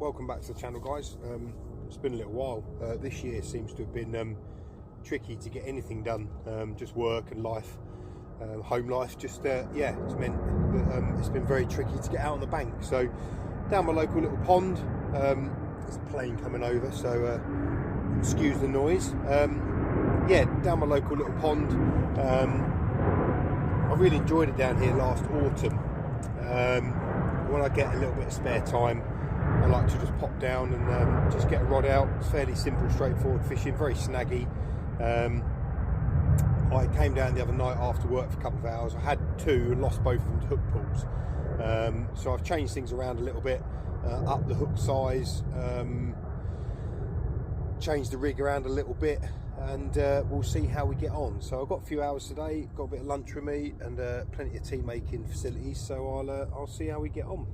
welcome back to the channel, guys. It's been a little while. This year seems to have been tricky to get anything done, just work and life, home life, just yeah, it's meant that it's been very tricky to get out on the bank. So down my local little pond, there's a plane coming over, so excuse the noise. Yeah, down my local little pond. I really enjoyed it down here last autumn. When I get a little bit of spare time, I like to just pop down and just get a rod out. It's fairly simple, straightforward fishing, very snaggy. I came down the other night after work for a couple of hours. I had two and lost both of them to hook pulls. So I've changed things around a little bit, up the hook size, changed the rig around a little bit, and we'll see how we get on. So I've got a few hours today, got a bit of lunch with me and plenty of tea making facilities, so I'll see how we get on.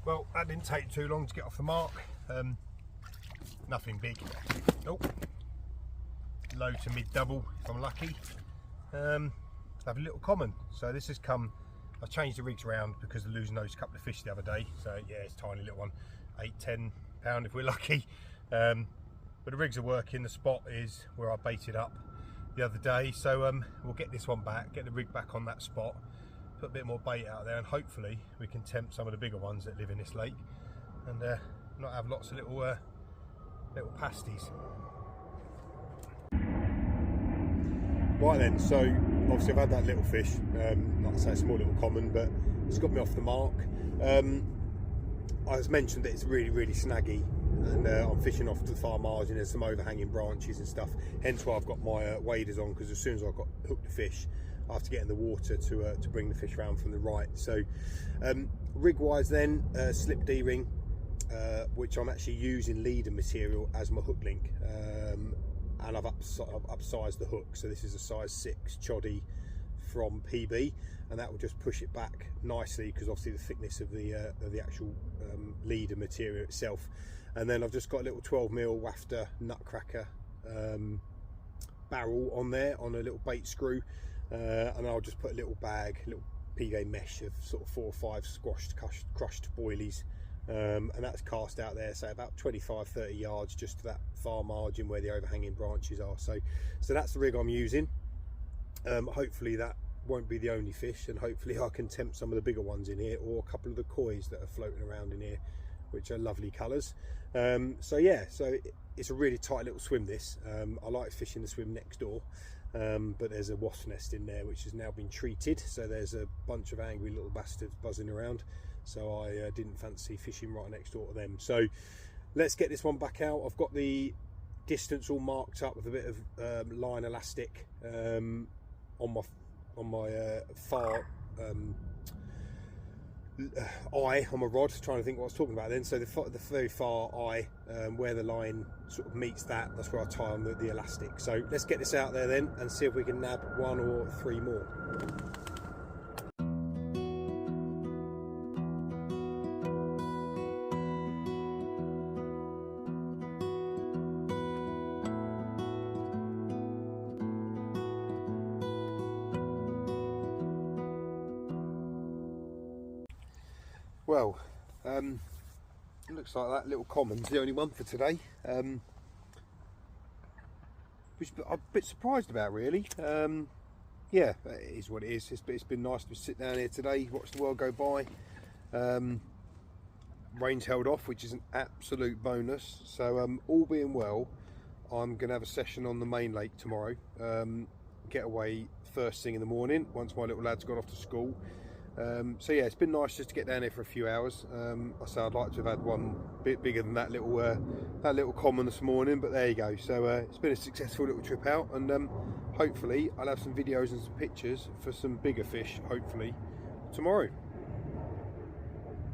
Well, that didn't take too long to get off the mark. Nothing big. Nope. Low to mid double if I'm lucky. Have a little common. So this has come, I've changed the rigs around because of losing those couple of fish the other day. So yeah, it's a tiny little one, 8-10 pound if we're lucky. But the rigs are working. The spot is where I baited up the other day. So we'll get this one back, get the rig back on that spot, put a bit more bait out there, and hopefully we can tempt some of the bigger ones that live in this lake and not have lots of little pasties. Right then, so obviously I've had that little fish, like I say, a small little common, but it's got me off the mark. I was mentioned that it's really snaggy, and I'm fishing off to the far margin. There's some overhanging branches and stuff, hence why I've got my waders on, because as soon as I've got hooked the fish, I have to get in the water to bring the fish around from the right. So rig wise then, slip D ring, which I'm actually using leader material as my hook link, and I've upsized the hook, so this is a size 6 choddy from PB, and that will just push it back nicely because obviously the thickness of the actual leader material itself. And then I've just got a little 12mm wafter nutcracker barrel on there on a little bait screw. And I'll just put a little bag, a little PVA mesh of sort of 4 or 5 squashed, crushed boilies, and that's cast out there, so about 25-30 yards just to that far margin where the overhanging branches are. So that's the rig I'm using. Hopefully that won't be the only fish, and hopefully I can tempt some of the bigger ones in here, or a couple of the kois that are floating around in here, which are lovely colours. So yeah, so it's a really tight little swim this. I like fishing the swim next door. But there's a wasp nest in there which has now been treated, so there's a bunch of angry little bastards buzzing around, so I didn't fancy fishing right next door to them. So let's get this one back out. I've got the distance all marked up with a bit of line elastic on my far eye on my rod, trying to think what I was talking about then. So the very far eye, where the line sort of meets that's where I tie on the elastic. So let's get this out there then and see if we can nab 1 or 3 more. Well, it looks like that little common's the only one for today, which I'm a bit surprised about, really. Yeah, it is what it is. It's been nice to sit down here today, watch the world go by. Rain's held off, which is an absolute bonus. So all being well, I'm going to have a session on the main lake tomorrow. Get away first thing in the morning once my little lad's gone off to school. So yeah, it's been nice just to get down here for a few hours. I say I'd like to have had one bit bigger than that little common this morning, but there you go. So it's been a successful little trip out, and hopefully I'll have some videos and some pictures for some bigger fish, hopefully tomorrow.